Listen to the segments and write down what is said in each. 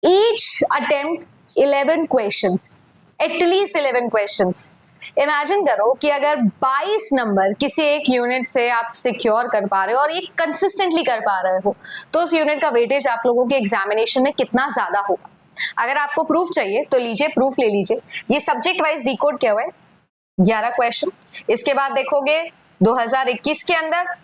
each attempt 11 questions, at least 11 questions. Imagine करो कि अगर 22 नंबर किसी एक यूनिट से आप सिक्योर कर पा रहे हो और ये कंसिस्टेंटली कर पा रहे हो, तो उस यूनिट का वेटेज आप लोगों के एग्जामिनेशन में कितना ज्यादा होगा। अगर आपको प्रूफ चाहिए तो लीजिए, प्रूफ ले लीजिए। ये सब्जेक्ट वाइज डिकोड किया हुआ है, 11 क्वेश्चन। इसके बाद देखोगे 2021 के अंदर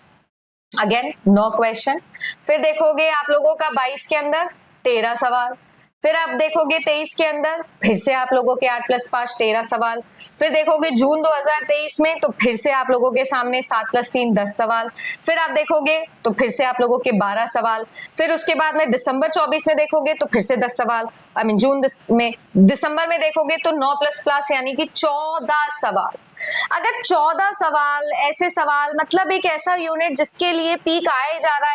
अगेन 9 क्वेश्चन। फिर देखोगे आप लोगों का 22 के अंदर 13 सवाल। फिर आप देखोगे 23 के अंदर फिर से आप लोगों के 8 + 5 13 सवाल। फिर देखोगे जून 2023 में तो फिर से आप लोगों के सामने 7 + 3 10 सवाल। फिर आप देखोगे तो फिर से आप लोगों के 12 सवाल। फिर उसके बाद में दिसंबर 24 में देखोगे तो फिर से 10 सवाल। जून में दिसंबर में देखोगे तो 9 + यानी कि 14 सवाल। अगर 14 सवाल ऐसे सवाल, मतलब एक ऐसा यूनिट जिसके लिए पीक आए जा रहा है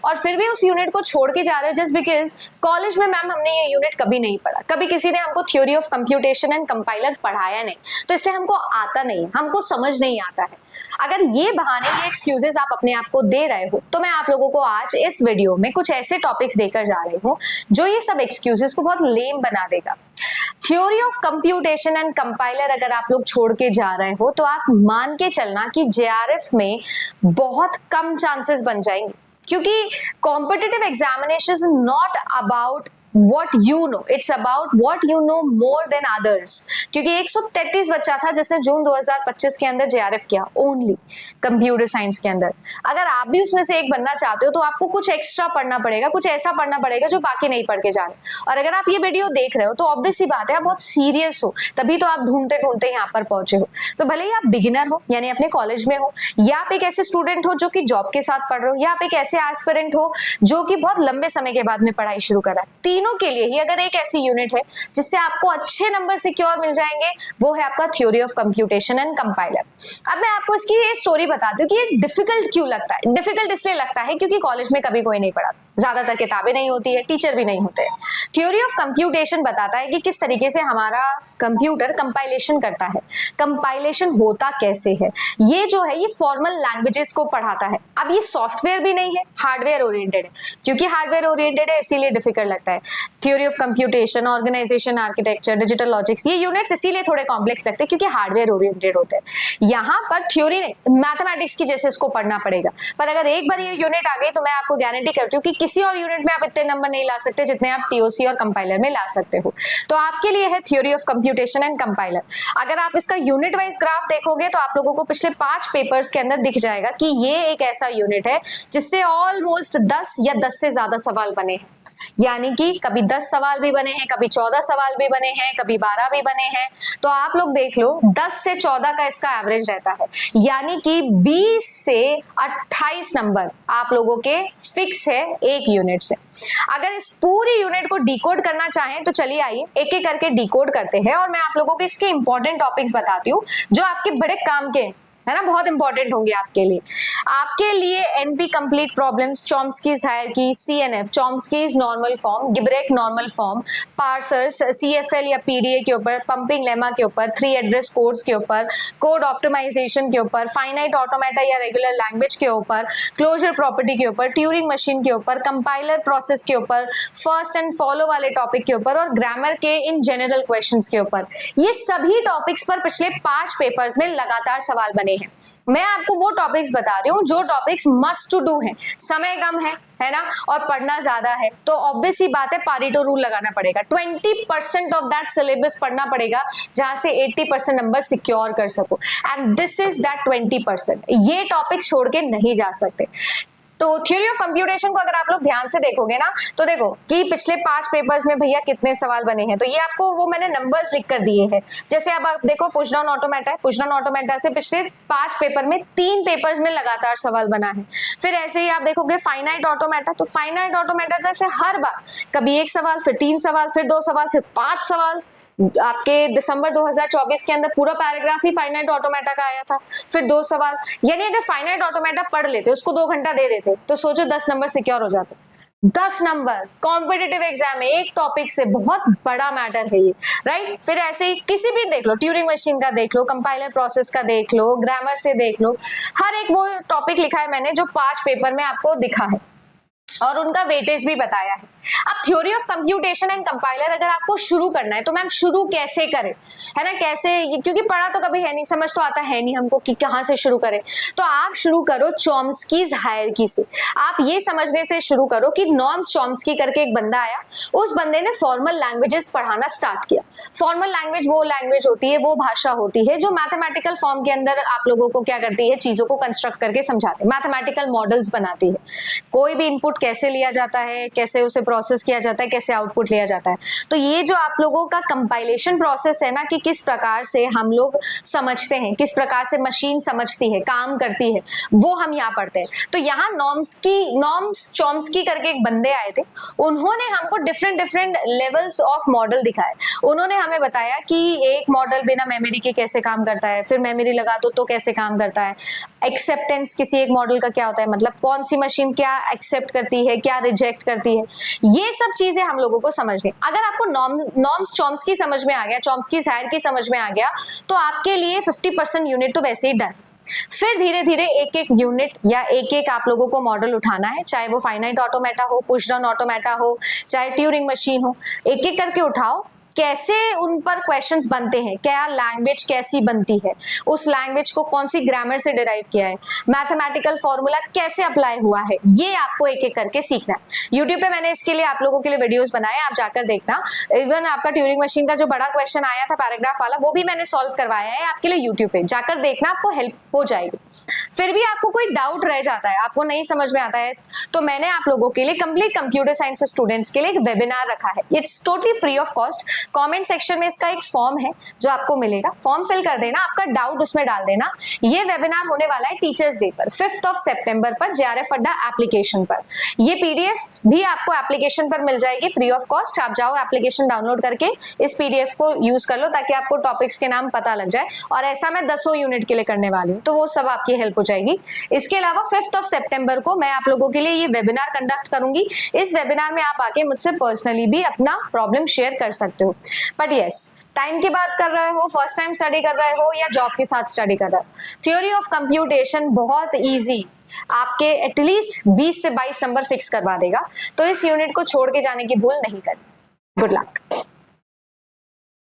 और फिर भी उस यूनिट को छोड़ के जा रहे हो जस्ट बिकॉज कॉलेज में मैम हमने ये यूनिट कभी नहीं पढ़ा, कभी किसी ने हमको theory of computation and compiler पढ़ाया नहीं, तो इसलिए हमको आता नहीं, हमको समझ नहीं आता है। अगर ये बहाने, ये एक्सक्यूजेस आप अपने आप को दे रहे हो, तो मैं आप लोगों को आज इस वीडियो में कुछ ऐसे टॉपिक्स देकर जा रही हूँ जो ये सब एक्सक्यूजेस को बहुत लेम बना देगा। Theory of computation and compiler अगर आप लोग छोड़ के जा रहे हो तो आप मान के चलना कि जेआरएफ में बहुत कम चांसेस बन जाएंगे, क्योंकि competitive examination is not about what you know, it's about what you know more than others। क्योंकि 133 बच्चा था जिसने जून 2025 के अंदर जेआरएफ किया ओनली कंप्यूटर साइंस के अंदर। अगर आप भी उसमें से एक बनना चाहते हो तो आपको कुछ एक्स्ट्रा पढ़ना पड़ेगा, कुछ ऐसा पढ़ना पड़ेगा जो बाकी नहीं पढ़ के जा रहे। और अगर आप ये वीडियो देख रहे हो तो ऑब्वियस सी बात है आप बहुत सीरियस हो, तभी तो आप ढूंढते ढूंढते यहाँ पर पहुंचे हो। तो भले ही आप बिगिनर हो यानी अपने कॉलेज में हो, या आप एक ऐसे स्टूडेंट हो जो कि जॉब के साथ पढ़ रहे हो, या आप एक ऐसे एस्पिरेंट हो जो कि बहुत लंबे समय के बाद में पढ़ाई शुरू कर रहा है, तीनों के लिए ही अगर एक ऐसी यूनिट है जिससे आपको अच्छे नंबर सिक्योर मिल जाएंगे, वो है आपका theory of computation and compiler. अब मैं आपको इसकी ये स्टोरी बताती हूँ कि ये डिफिकल्ट क्यों लगता है। डिफिकल्ट इसलिए लगता है क्योंकि कॉलेज में कभी कोई नहीं पढ़ा, ज्यादातर किताबें नहीं होती है, टीचर भी नहीं होते। थ्योरी ऑफ कंप्यूटेशन बताता है कि किस तरीके से हमारा कंप्यूटर कंपाइलेशन करता है, कंपाइलेशन होता कैसे है। ये जो है ये फॉर्मल लैंग्वेजेस को पढ़ाता है। अब ये सॉफ्टवेयर भी नहीं है, हार्डवेयर ओरिएंटेड है। क्योंकि हार्डवेयर ओरिएंटेड है इसीलिए डिफिकल्ट लगता है। Theory of computation, organisation architecture, digital logics, ये यूनिट्स इसीलिए थोड़े कॉम्प्लेक्स लगते हैं क्योंकि हार्डवेयर ओरिएंटेड होते हैं। यहाँ पर थ्योरी नहीं, मैथमेटिक्स की जैसे इसको पढ़ना पड़ेगा। पर अगर एक बार ये यूनिट आ गई तो मैं आपको गारंटी करती हूँ कि किसी और यूनिट में आप इतने नंबर नहीं ला सकते जितने आप टीओसी और कंपाइलर में ला सकते हो। तो आपके लिए है theory of computation and compiler. अगर आप इसका यूनिट वाइज ग्राफ देखोगे तो आप लोगों को पिछले 5 पेपर्स के अंदर दिख जाएगा कि ये एक ऐसा यूनिट है जिससे ऑलमोस्ट 10 या 10 से ज्यादा सवाल बने हैं। यानी कि कभी 10 सवाल भी बने हैं, कभी 14 सवाल भी बने हैं, कभी 12 भी बने हैं। तो आप लोग देख लो 10 से 14 का इसका एवरेज रहता है, यानी कि 20 से 28 नंबर आप लोगों के फिक्स है एक यूनिट से। अगर इस पूरी यूनिट को डिकोड करना चाहें तो चलिए आइए एक एक करके डिकोड करते हैं और मैं आप लोगों को इसके इंपॉर्टेंट टॉपिक्स बताती हूँ जो आपके बड़े काम के है ना, बहुत इंपॉर्टेंट होंगे आपके लिए। आपके लिए NP complete problems, Chomsky's hierarchy, CNF Chomsky's normal form, गिब्रेक नॉर्मल फॉर्म, पार्सर्स, सीएफएल या पीडीए के ऊपर, पंपिंग लेमा के ऊपर, 3 एड्रेस कोड्स के ऊपर, कोड ऑप्टिमाइजेशन के ऊपर, फाइनाइट ऑटोमेटा या रेगुलर लैंग्वेज के ऊपर, क्लोजर प्रॉपर्टी के ऊपर, ट्यूरिंग मशीन के ऊपर, कंपाइलर प्रोसेस के ऊपर, फर्स्ट एंड फॉलो वाले टॉपिक के ऊपर और ग्रामर के इन जनरल क्वेश्चंस के ऊपर। ये सभी टॉपिक्स पर पिछले 5 पेपर्स में लगातार सवाल बने हैं। मैं आपको वो टॉपिक्स बता रही हूँ जो टॉपिक्स मस्ट टू डू हैं। समय कम है ना, और पढ़ना ज्यादा है तो ऑब्वियस ही बात है पारेटो रूल लगाना पड़ेगा। 20% ऑफ दैट सिलेबस पढ़ना पड़ेगा जहां से 80% नंबर सिक्योर कर सको, एंड दिस इज दैट 20%। ये टॉपिक छोड़ के नहीं जा सकते। तो थ्योरी ऑफ कंप्यूटेशन को अगर आप लोग ध्यान से देखोगे ना तो देखो कि पिछले 5 पेपर्स में भैया कितने सवाल बने हैं। तो ये आपको वो मैंने नंबर्स लिख कर दिए हैं। जैसे अब आप देखो पुश डाउन ऑटोमेटा है, पुश डाउन ऑटोमेटा से पिछले 5 पेपर में 3 पेपर्स में लगातार सवाल बना है। फिर ऐसे ही आप देखोगे फाइनाइट ऑटोमेटा, तो फाइनाइट ऑटोमेटा जैसे हर बार कभी 1 सवाल, फिर 3 सवाल, फिर 2 सवाल, फिर 5 सवाल। आपके दिसंबर 2024 के अंदर पूरा पैराग्राफ ही फाइनाइट ऑटोमेटा का आया था, फिर 2 सवाल। यानी अगर फाइनाइट ऑटोमेटा पढ़ लेते, उसको 2 घंटा दे देते तो सोचो 10 नंबर सिक्योर हो जाते। 10 नंबर कॉम्पिटिटिव एग्जाम में एक टॉपिक से, बहुत बड़ा मैटर है ये, राइट। फिर ऐसे ही किसी भी देख लो, ट्यूरिंग मशीन का देख लो, कंपाइलर प्रोसेस का देख लो, ग्रामर से देख लो, हर एक वो टॉपिक लिखा है मैंने जो 5 पेपर में आपको दिखा है। और उनका वेटेज भी बताया है। अब theory of computation and compiler अगर आपको शुरू करना है तो मैम शुरू कैसे करें, है ना, कैसे, क्योंकि पढ़ा तो कभी है नहीं, समझ तो आता है नहीं हमको कि कहाँ से शुरू करें। तो आप शुरू करो चॉम्स्कीज हायरार्की से। आप ये समझने से शुरू करो कि नॉर्म चॉम्स्की करके एक बंदा आया, उस बंदे ने फॉर्मल लैंग्वेजेस पढ़ाना स्टार्ट किया। फॉर्मल लैंग्वेज वो लैंग्वेज होती है, वो भाषा होती है जो मैथमेटिकल फॉर्म के अंदर आप लोगों को क्या करती है, चीजों को कंस्ट्रक्ट करके समझाते हैं, मैथमेटिकल मॉडल्स बनाती है। कोई भी इनपुट कैसे लिया जाता है, कैसे उसे प्रोसेस किया जाता है, कैसे आउटपुट लिया जाता है। तो ये जो आप लोगों का कंपाइलेशन प्रोसेस है ना, कि किस प्रकार से हम लोग समझते हैं, किस प्रकार से मशीन समझती है, काम करती है, वो हम यहाँ पढ़ते हैं। तो यहाँ नॉर्म्स चॉम्स्की करके एक बंदे आए थे, उन्होंने हमको डिफरेंट लेवल्स ऑफ मॉडल दिखाए। उन्होंने हमें बताया कि एक मॉडल बिना मेमोरी के कैसे काम करता है, फिर मेमोरी लगा दो तो कैसे काम करता है, एक्सेप्टेंस किसी एक मॉडल का क्या होता है, मतलब कौन सी मशीन क्या एक्सेप्ट करती है, क्या रिजेक्ट करती है, ये सब चीजें हम लोगों को समझनी। अगर आपको नॉर्म्स चॉम्स्की समझ में आ गया, चॉम्स्की हायरार्की समझ में आ गया, तो आपके लिए 50% यूनिट तो वैसे ही डन। फिर धीरे धीरे एक एक यूनिट या एक एक आप लोगों को मॉडल उठाना है, चाहे वो फाइनाइट ऑटोमेटा हो, पुश डाउन ऑटोमेटा हो, चाहे ट्यूरिंग मशीन हो, एक एक करके उठाओ। कैसे उन पर क्वेश्चंस बनते हैं, क्या लैंग्वेज कैसी बनती है, उस लैंग्वेज को कौन सी ग्रामर से डिराइव किया है, मैथमेटिकल फॉर्मूला कैसे अप्लाई हुआ है, ये आपको एक एक करके सीखना है। यूट्यूब पे मैंने इसके लिए आप लोगों के लिए वीडियोस बनाए, आप जाकर देखना। इवन आपका ट्यूरिंग मशीन का जो बड़ा क्वेश्चन आया था पैराग्राफ वाला, वो भी मैंने सॉल्व करवाया है आपके लिए यूट्यूब पे, जाकर देखना, आपको हेल्प हो जाएगी। फिर भी आपको कोई डाउट रह जाता है, आपको नहीं समझ में आता है, तो मैंने आप लोगों के लिए कंप्लीट कंप्यूटर साइंस स्टूडेंट्स के लिए एक वेबिनार रखा है। It's totally free of cost. Comment section में इसका एक फॉर्म है जो आपको मिलेगा, फॉर्म फिल कर देना, आपका डाउट उसमें डाल देना। ये वेबिनार होने वाला है टीचर्स डे पर, 5 सितंबर पर, JRF अड्डा एप्लीकेशन पर। ये पीडीएफ भी आपको एप्लीकेशन पर मिल जाएगी फ्री ऑफ कॉस्ट। आप जाओ एप्लीकेशन डाउनलोड करके इस पीडीएफ को यूज कर लो, ताकि आपको टॉपिक्स के नाम पता लग जाए। और ऐसा मैं 10 यूनिट के लिए करने वाली हूँ, तो वो सब आपकी हेल्प हो जाएगी। इसके अलावा 5 सितंबर को मैं आप लोगों के लिए ये वेबिनार कंडक्ट करूंगी। इस वेबिनार में आप आके मुझसे पर्सनली भी अपना प्रॉब्लम शेयर कर सकते हो। बट यस, टाइम की बात कर रहे हो, फर्स्ट टाइम स्टडी कर रहे हो या जॉब के साथ स्टडी कर रहे हो, थ्योरी ऑफ कंप्यूटेशन बहुत इजी, आपके एटलीस्ट 20 से 22 नंबर फिक्स करवा देगा। तो इस यूनिट को छोड़ के जाने की भूल नहीं करनी। Good luck.